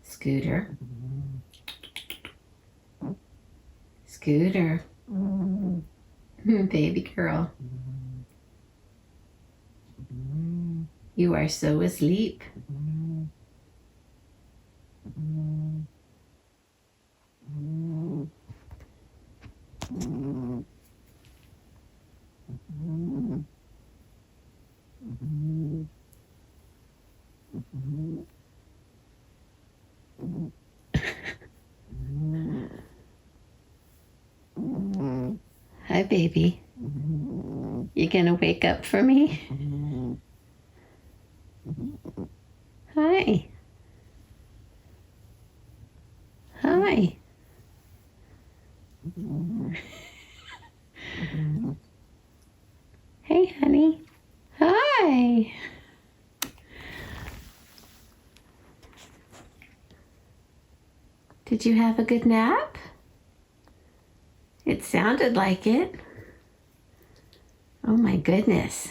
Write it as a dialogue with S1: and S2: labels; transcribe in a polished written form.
S1: Scooter. Scooter. Baby girl. You are so asleep. Hi, baby. You gonna wake up for me? Hi. Hi. Hey, honey. Hi. Did you have a good nap? It sounded like it. Oh my goodness.